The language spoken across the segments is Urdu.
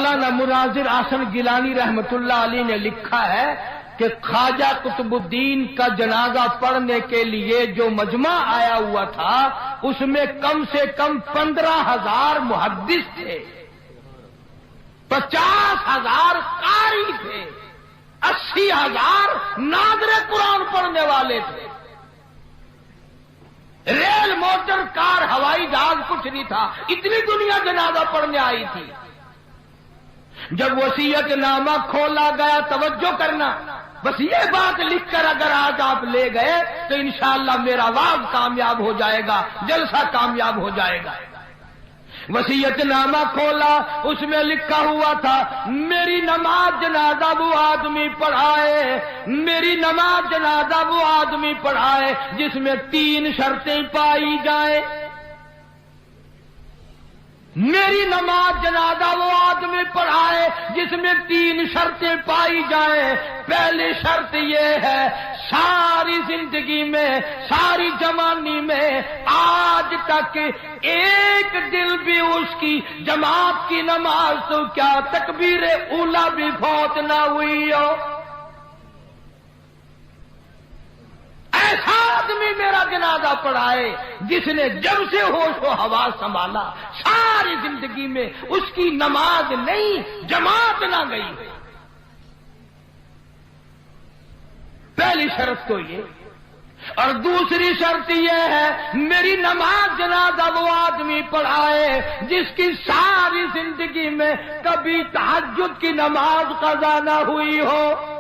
مولانا مناظر احسن گیلانی رحمت اللہ علیہ نے لکھا ہے کہ خواجہ قطب الدین کا جنازہ پڑھنے کے لیے جو مجمع آیا ہوا تھا اس میں کم سے کم 15,000 محدث تھے، 50,000 قاری تھے، 80,000 ناظر قرآن پڑھنے والے تھے۔ ریل، موٹر، کار، ہوائی جہاز کچھ نہیں تھا، اتنی دنیا جنازہ پڑھنے آئی تھی۔ جب وصیت نامہ کھولا گیا، توجہ کرنا، بس یہ بات لکھ کر اگر آج آپ لے گئے تو انشاءاللہ میرا وعظ کامیاب ہو جائے گا، جلسہ کامیاب ہو جائے گا۔ وصیت نامہ کھولا، اس میں لکھا ہوا تھا میری نماز جنازہ وہ آدمی پڑھائے، میری نماز جنازہ وہ آدمی پڑھائے جس میں 3 شرطیں پائی جائیں۔ میری نماز جنازہ وہ آدمی پڑھائے جس میں 3 شرطیں پائی جائیں۔ پہلی شرط یہ ہے ساری زندگی میں، ساری جوانی میں آج تک ایک دل بھی اس کی جماعت کی نماز تو کیا تکبیر اولا بھی فوت نہ ہوئی ہو۔ ایسا آدمی میرا جنازہ پڑھائے جس نے جب سے ہوش و حواس سنبھالا ساری زندگی میں اس کی نماز نہیں، جماعت نہ گئی۔ پہلی شرط تو یہ، اور دوسری شرط یہ ہے میری نماز جنازہ وہ آدمی پڑھائے جس کی ساری زندگی میں کبھی تہجد کی نماز قضا نہ ہوئی ہو۔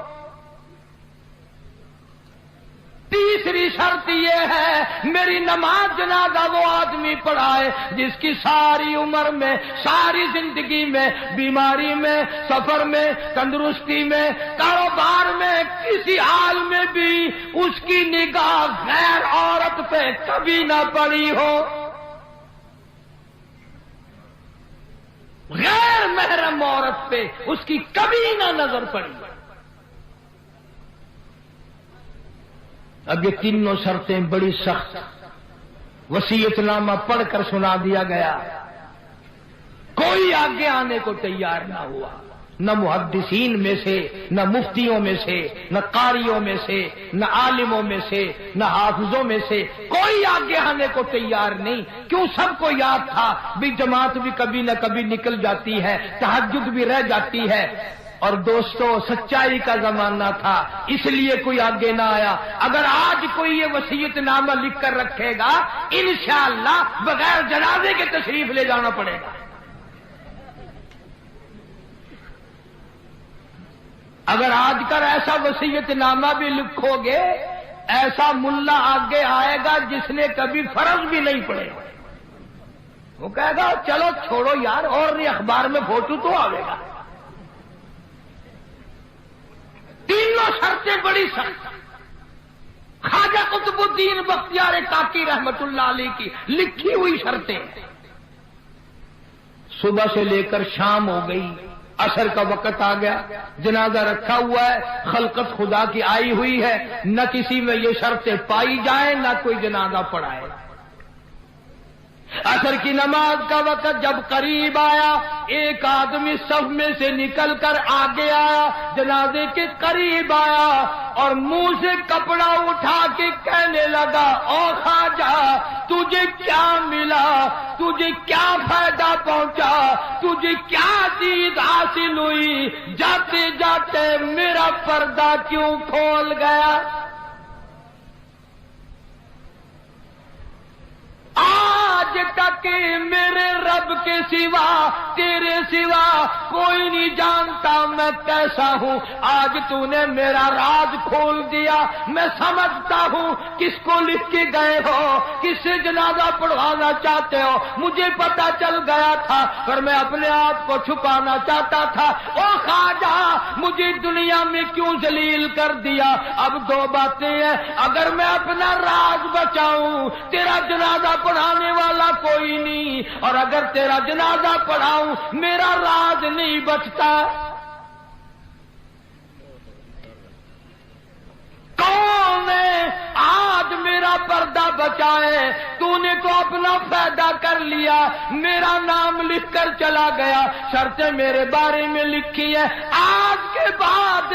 تیسری شرط یہ ہے میری نماز جنازہ وہ آدمی پڑھائے جس کی ساری عمر میں، ساری زندگی میں، بیماری میں، سفر میں، تندرستی میں، کاروبار میں، کسی حال میں بھی اس کی نگاہ غیر عورت پہ کبھی نہ پڑی ہو، غیر محرم عورت پہ اس کی کبھی نہ نظر پڑی۔ اب یہ تینوں شرطیں بڑی سخت، وصیت نامہ پڑھ کر سنا دیا گیا، کوئی آگے آنے کو تیار نہ ہوا، نہ محدثین میں سے، نہ مفتیوں میں سے، نہ قاریوں میں سے، نہ عالموں میں سے، نہ حافظوں میں سے، کوئی آگے آنے کو تیار نہیں۔ کیوں؟ سب کو یاد تھا بھی جماعت بھی کبھی نہ کبھی نکل جاتی ہے، تہجد بھی رہ جاتی ہے، اور دوستو سچائی کا زمانہ تھا اس لیے کوئی آگے نہ آیا۔ اگر آج کوئی یہ وصیت نامہ لکھ کر رکھے گا انشاءاللہ بغیر جنازے کے تشریف لے جانا پڑے گا۔ اگر آج کر ایسا وصیت نامہ بھی لکھو گے، ایسا ملا آگے آئے گا جس نے کبھی فرض بھی نہیں پڑے، وہ کہے گا چلو چھوڑو یار، اور نہیں اخبار میں فوٹو تو آئے گا۔ تینوں شرطیں بڑی سخت، خواجہ قطب الدین بختیار کاکی رحمت اللہ علیہ کی لکھی ہوئی شرطیں۔ صبح سے لے کر شام ہو گئی، عصر کا وقت آ گیا، جنازہ رکھا ہوا ہے، خلقت خدا کی آئی ہوئی ہے، نہ کسی میں یہ شرطیں پائی جائیں، نہ کوئی جنازہ پڑھائے۔ عصر کی نماز کا وقت جب قریب آیا، ایک آدمی صف میں سے نکل کر آگے آیا، جنازے کے قریب آیا اور منہ سے کپڑا اٹھا کے کہنے لگا او خواجہ تجھے کیا ملا، تجھے کیا فائدہ پہنچا، تجھے کیا چیز حاصل ہوئی، جاتے جاتے میرا پردہ کیوں کھول گیا۔ آج تک میرے رب کے سوا، تیرے سوا کوئی نہیں جانتا میں کیسا ہوں، آج تو نے میرا راز کھول دیا، میں سمجھتا ہوں کس کو لکھ کے گئے ہو، کس سے جنازہ پڑھوانا چاہتے ہو، مجھے پتا چل گیا تھا پر میں اپنے آپ کو چھپانا چاہتا تھا۔ او خواجہ مجھے دنیا میں کیوں ذلیل کر دیا؟ اب دو باتیں ہیں، اگر میں اپنا راز بچاؤں تیرا جنازہ پڑھانے والا کوئی نہیں، اور اگر تیرا جنازہ پڑھاؤں میرا راز نہیں بچتا۔ کون ہے آج آج میرا پردہ بچائے، تو نے تو اپنا فائدہ کر لیا، میرا نام لکھ کر چلا گیا، شرطیں میرے بارے میں لکھی ہے، آج کے بعد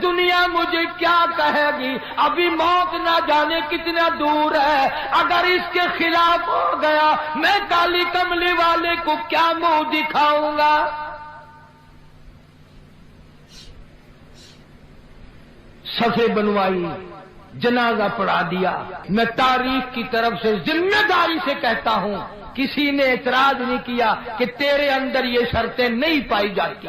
دنیا مجھے کیا کہے گی؟ ابھی موت نہ جانے کتنا دور ہے، اگر اس کے خلاف ہو گیا میں کالی کملی والے کو کیا منہ دکھاؤں گا؟ صفے بنوائی، جنازہ پڑھا دیا۔ میں تاریخ کی طرف سے ذمہ داری سے کہتا ہوں، کسی نے اعتراض نہیں کیا کہ تیرے اندر یہ شرطیں نہیں پائی جاتی۔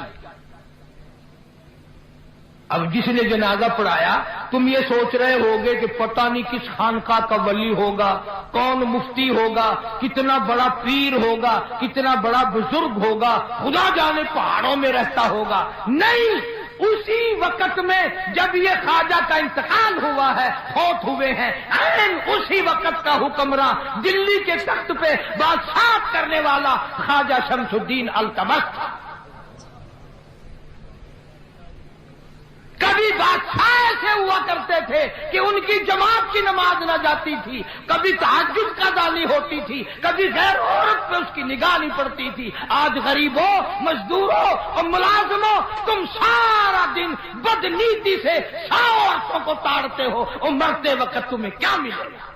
اب جس نے جنازہ پڑھایا، تم یہ سوچ رہے ہوگے کہ پتہ نہیں کس خانقاہ کا ولی ہوگا، کون مفتی ہوگا، کتنا بڑا پیر ہوگا، کتنا بڑا بزرگ ہوگا، خدا جانے پہاڑوں میں رہتا ہوگا۔ نہیں، اسی وقت میں جب یہ خواجہ کا انتقال ہوا ہے، فوت ہوئے ہیں، اسی وقت کا حکمراں، دلی کے تخت پہ بادشاہ کرنے والا خواجہ شمس الدین التمش تھا۔ کبھی بادشاہ ایسے ہوا کرتے تھے کہ ان کی جماعت کی نماز نہ جاتی تھی، کبھی تہجد کا ادا نہیں ہوتی تھی، کبھی غیر عورت پہ اس کی نگاہ نہیں پڑتی تھی۔ آج غریبوں، مزدوروں اور ملازموں، تم سارا دن بدنیتی سے 100 عورتوں کو تاڑتے ہو، اور مرتے وقت تمہیں کیا ملے گا؟